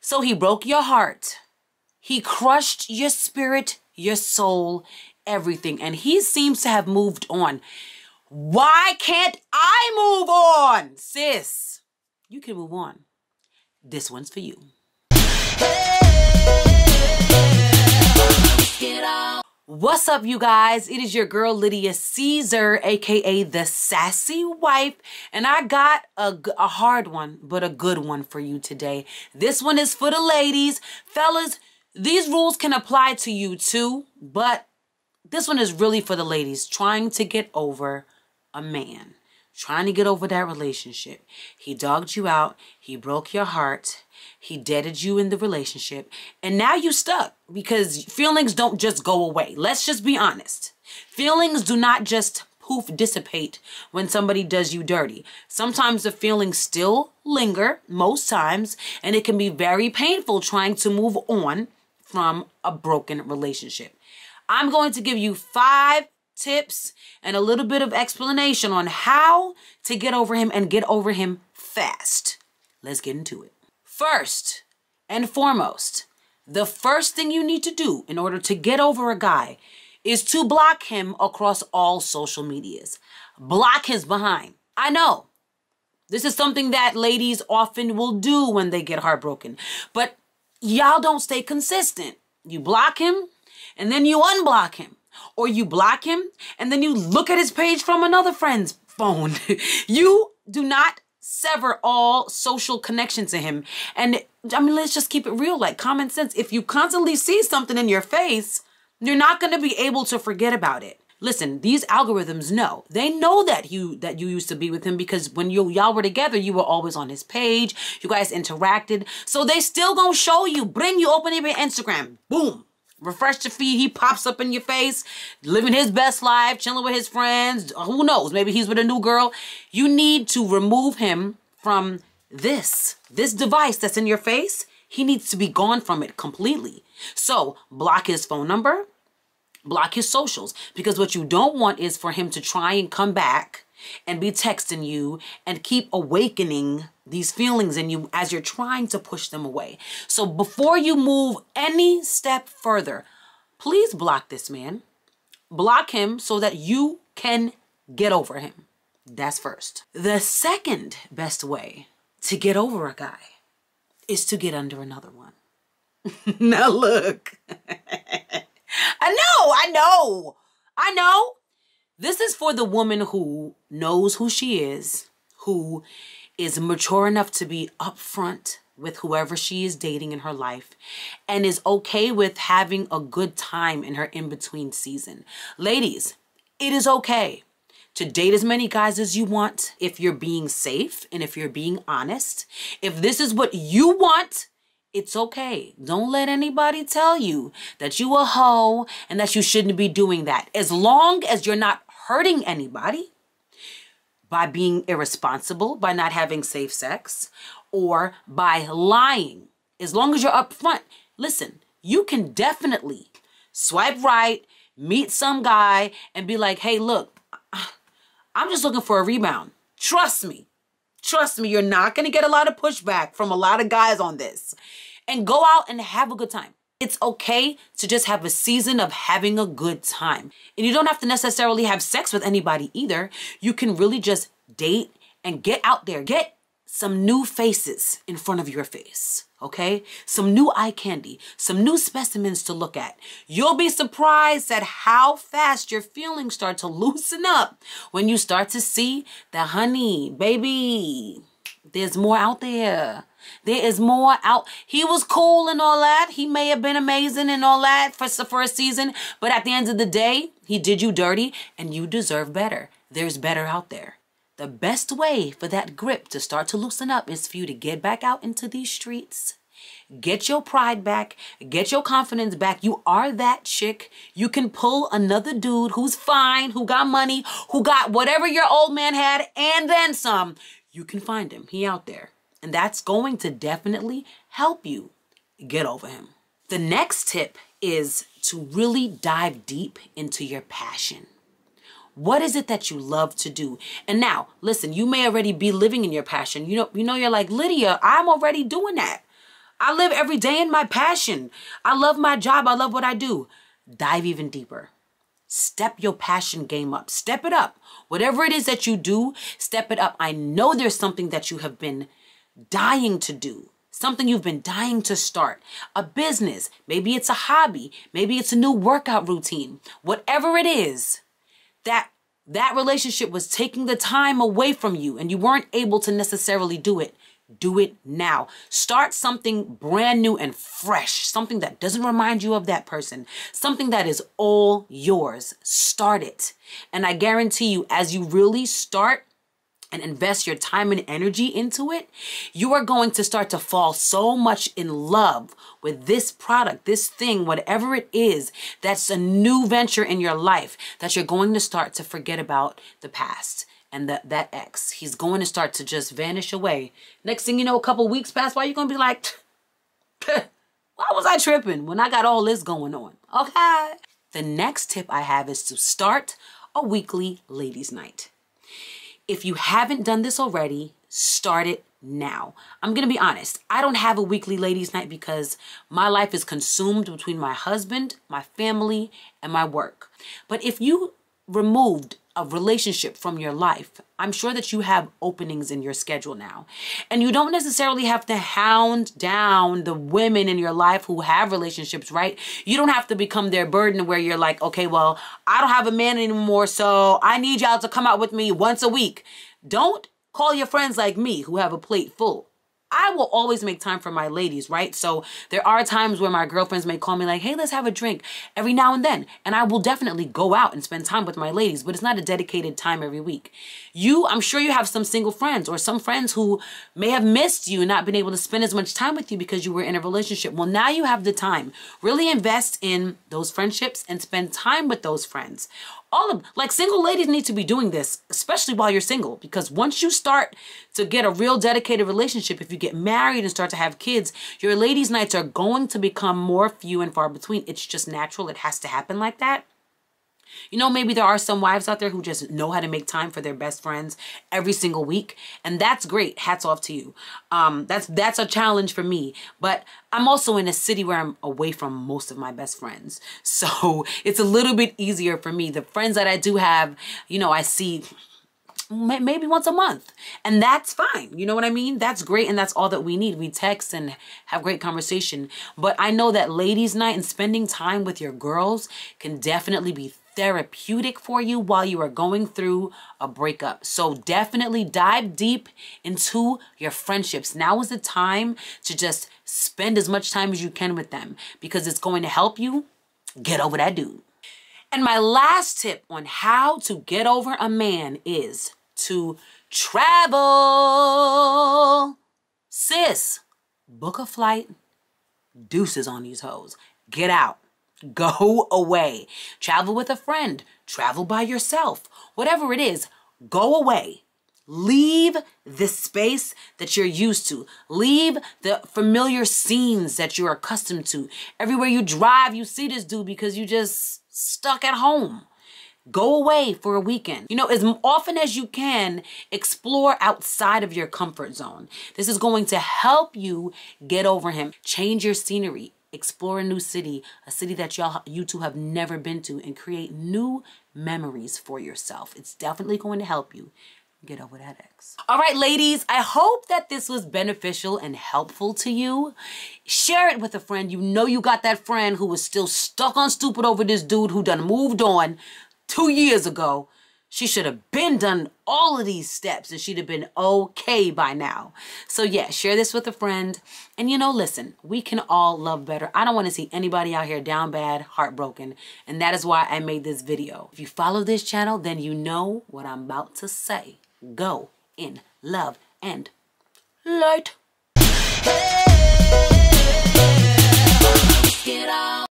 So he broke your heart. He crushed your spirit, your soul, everything. And he seems to have moved on. Why can't I move on? Sis, you can move on. This one's for you. What's up, you guys? It is your girl, Lydia Caesar, aka the Sassy Wife. And I got a hard one, but a good one for you today. This one is for the ladies. Fellas, these rules can apply to you too, but this one is really for the ladies trying to get over a man, trying to get over that relationship. He dogged you out. He broke your heart. He deaded you in the relationship. And now you stuck because feelings don't just go away. Let's just be honest. Feelings do not just poof dissipate when somebody does you dirty. Sometimes the feelings still linger, most times, and it can be very painful trying to move on from a broken relationship. I'm going to give you 5 tips and a little bit of explanation on how to get over him and get over him fast. Let's get into it. First and foremost, the first thing you need to do in order to get over a guy is to block him across all social medias. Block his behind. I know this is something that ladies often will do when they get heartbroken, but y'all don't stay consistent. You block him and then you unblock him. Or you block him and then you look at his page from another friend's phone. You do not sever all social connection to him. And I mean, let's just keep it real, like common sense. If you constantly see something in your face, you're not going to be able to forget about it. Listen, these algorithms know. They know that you used to be with him because when y'all were together, you were always on his page. You guys interacted. So they still gonna show you, bring you, open your Instagram, boom. Refresh your feed, he pops up in your face, living his best life, chilling with his friends. Who knows? Maybe he's with a new girl. You need to remove him from this device that's in your face. He needs to be gone from it completely. So block his phone number, block his socials, because what you don't want is for him to try and come back and be texting you and keep awakening these feelings in you as you're trying to push them away. So before you move any step further, please block this man. Block him so that you can get over him. That's first. The second best way to get over a guy is to get under another one. Now look, I know. This is for the woman who knows who she is, who is mature enough to be upfront with whoever she is dating in her life, and is okay with having a good time in her in-between season. Ladies, it is okay to date as many guys as you want if you're being safe and if you're being honest. If this is what you want, it's okay. Don't let anybody tell you that you a hoe and that you shouldn't be doing that. As long as you're not hurting anybody by being irresponsible, by not having safe sex, or by lying. As long as you're upfront. Listen, you can definitely swipe right, meet some guy, and be like, hey, look, I'm just looking for a rebound. Trust me. Trust me, you're not going to get a lot of pushback from a lot of guys on this. And go out and have a good time. It's okay to just have a season of having a good time. And you don't have to necessarily have sex with anybody either. You can really just date and get out there. Get some new faces in front of your face, okay? Some new eye candy, some new specimens to look at. You'll be surprised at how fast your feelings start to loosen up when you start to see that, honey, baby, there's more out there. There is more out. He was cool and all that. He may have been amazing and all that for a season. But at the end of the day, he did you dirty and you deserve better. There's better out there. The best way for that grip to start to loosen up is for you to get back out into these streets. Get your pride back. Get your confidence back. You are that chick. You can pull another dude who's fine, who got money, who got whatever your old man had and then some. You can find him. He out there. And that's going to definitely help you get over him. The next tip is to really dive deep into your passion. What is it that you love to do? And now, listen, you may already be living in your passion. You know, you're like, Lydia, I'm already doing that. I live every day in my passion. I love my job. I love what I do. Dive even deeper. Step your passion game up. Step it up. Whatever it is that you do, step it up. I know there's something that you have been dying to do. Something you've been dying to start. A business. Maybe it's a hobby. Maybe it's a new workout routine. Whatever it is, that relationship was taking the time away from you and you weren't able to necessarily do it. Do it now. Start something brand new and fresh. Something that doesn't remind you of that person. Something that is all yours. Start it. And I guarantee you, as you really start and invest your time and energy into it, you are going to start to fall so much in love with this product, this thing, whatever it is, that's a new venture in your life, that you're going to start to forget about the past. And that ex, he's going to start to just vanish away. Next thing you know, a couple weeks pass by, you're going to be like, why was I tripping when I got all this going on? Okay. The next tip I have is to start a weekly ladies' night. If you haven't done this already, start it now. I'm going to be honest. I don't have a weekly ladies' night because my life is consumed between my husband, my family, and my work. But if you removed a relationship from your life, I'm sure that you have openings in your schedule now. And you don't necessarily have to hound down the women in your life who have relationships, right? You don't have to become their burden where you're like, okay, well, I don't have a man anymore, so I need y'all to come out with me once a week. Don't call your friends like me who have a plate full. I will always make time for my ladies, right? So there are times where my girlfriends may call me like, hey, let's have a drink every now and then. And I will definitely go out and spend time with my ladies, but it's not a dedicated time every week. I'm sure you have some single friends or some friends who may have missed you and not been able to spend as much time with you because you were in a relationship. Well, now you have the time. Really invest in those friendships and spend time with those friends. Single ladies need to be doing this, especially while you're single, because once you start to get a real dedicated relationship, if you get married and start to have kids, your ladies' nights are going to become more few and far between. It's just natural. It has to happen like that. You know, maybe there are some wives out there who just know how to make time for their best friends every single week. And that's great. Hats off to you. That's a challenge for me. But I'm also in a city where I'm away from most of my best friends. So it's a little bit easier for me. The friends that I do have, you know, I see maybe once a month. And that's fine. You know what I mean? That's great. And that's all that we need. We text and have great conversation. But I know that ladies' night and spending time with your girls can definitely be therapeutic for you while you are going through a breakup. So definitely dive deep into your friendships. Now is the time to just spend as much time as you can with them because it's going to help you get over that dude. And my last tip on how to get over a man is to travel. Sis, book a flight. Deuces on these hoes. Get out. Go away. Travel with a friend. Travel by yourself. Whatever it is, go away. Leave the space that you're used to. Leave the familiar scenes that you're accustomed to. Everywhere you drive, you see this dude because you just stuck at home. Go away for a weekend. You know, as often as you can, explore outside of your comfort zone. This is going to help you get over him. Change your scenery. Explore a new city, a city that you two have never been to, and create new memories for yourself. It's definitely going to help you get over that ex. All right, ladies, I hope that this was beneficial and helpful to you. Share it with a friend. You know you got that friend who was still stuck on stupid over this dude who done moved on 2 years ago. She should have been done all of these steps and she'd have been okay by now. So yeah, share this with a friend. And you know, listen, we can all love better. I don't want to see anybody out here down bad, heartbroken. And that is why I made this video. If you follow this channel, then you know what I'm about to say. Go in love and light.